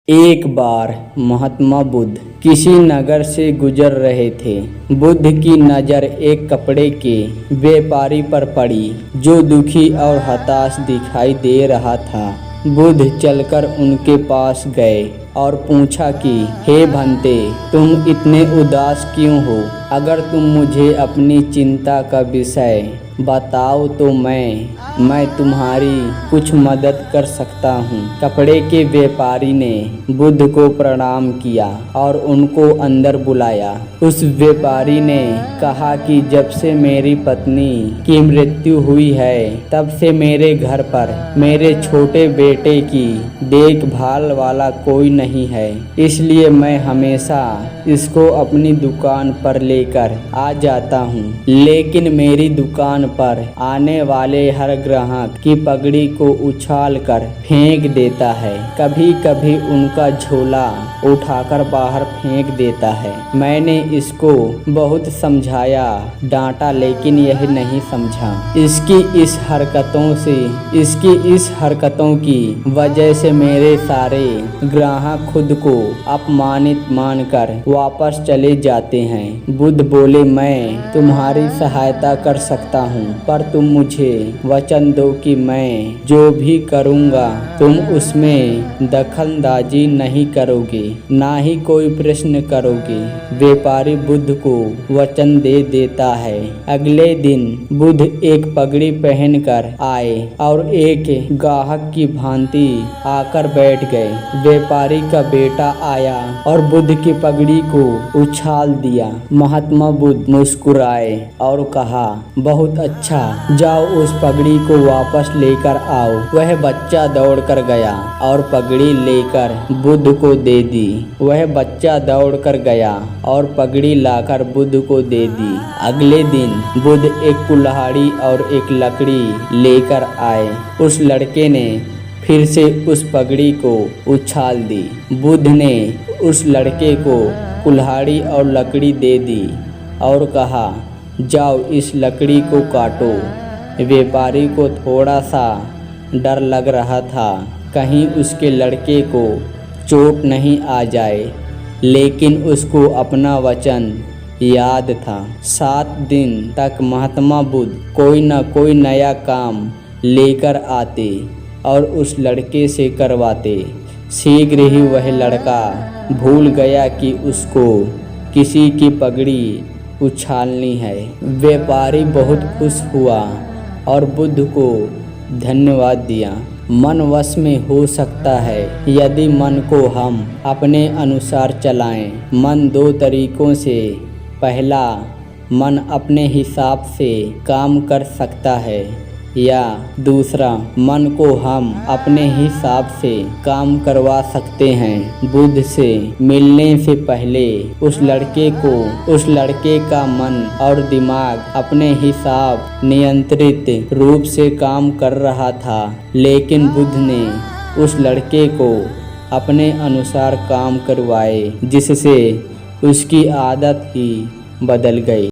एक बार महात्मा बुद्ध किसी नगर से गुजर रहे थे। बुद्ध की नज़र एक कपड़े के व्यापारी पर पड़ी जो दुखी और हताश दिखाई दे रहा था। बुद्ध चलकर उनके पास गए और पूछा कि हे भंते, तुम इतने उदास क्यों हो? अगर तुम मुझे अपनी चिंता का विषय बताओ तो मैं तुम्हारी कुछ मदद कर सकता हूँ। कपड़े के व्यापारी ने बुद्ध को प्रणाम किया और उनको अंदर बुलाया। उस व्यापारी ने कहा कि जब से मेरी पत्नी की मृत्यु हुई है तब से मेरे घर पर मेरे छोटे बेटे की देखभाल वाला कोई नहीं है, इसलिए मैं हमेशा इसको अपनी दुकान पर लेकर आ जाता हूँ। लेकिन मेरी दुकान पर आने वाले हर ग्राहक की पगड़ी को उछाल कर फेंक देता है। कभी कभी उनका झोला उठाकर बाहर फेंक देता है। मैंने इसको बहुत समझाया, डांटा, लेकिन यह नहीं समझा। इसकी इस हरकतों की वजह से मेरे सारे ग्राहक खुद को अपमानित मानकर वापस चले जाते हैं। बुद्ध बोले, मैं तुम्हारी सहायता कर सकता हूँ, पर तुम मुझे वचन दो कि मैं जो भी करूँगा तुम उसमें दखलंदाजी नहीं करोगे, ना ही कोई प्रश्न करोगे। व्यापारी बुद्ध को वचन दे देता है। अगले दिन बुद्ध एक पगड़ी पहनकर आए और एक ग्राहक की भांति आकर बैठ गए। व्यापारी का बेटा आया और बुद्ध की पगड़ी को उछाल दिया। महात्मा बुद्ध मुस्कुराए और कहा, बहुत अच्छा, जाओ उस पगड़ी को वापस लेकर आओ। वह बच्चा दौड़कर गया और पगड़ी लेकर बुद्ध को दे दी। वह बच्चा दौड़कर गया और पगड़ी लाकर बुद्ध को दे दी। अगले दिन बुद्ध एक कुल्हाड़ी और एक लकड़ी लेकर आए। उस लड़के ने फिर से उस पगड़ी को उछाल दी। बुद्ध ने उस लड़के को कुल्हाड़ी और लकड़ी दे दी और कहा, जाओ इस लकड़ी को काटो। व्यापारी को थोड़ा सा डर लग रहा था, कहीं उसके लड़के को चोट नहीं आ जाए, लेकिन उसको अपना वचन याद था। 7 दिन तक महात्मा बुद्ध कोई न कोई नया काम लेकर आते और उस लड़के से करवाते। शीघ्र ही वह लड़का भूल गया कि उसको किसी की पगड़ी उछालनी है। व्यापारी बहुत खुश हुआ और बुद्ध को धन्यवाद दिया। मन वश में हो सकता है यदि मन को हम अपने अनुसार चलाएं। मन 2 तरीकों से, पहला, मन अपने हिसाब से काम कर सकता है, या दूसरा, मन को हम अपने हिसाब से काम करवा सकते हैं। बुद्ध से मिलने से पहले उस लड़के का मन और दिमाग अपने हिसाब नियंत्रित रूप से काम कर रहा था, लेकिन बुद्ध ने उस लड़के को अपने अनुसार काम करवाए, जिससे उसकी आदत ही बदल गई।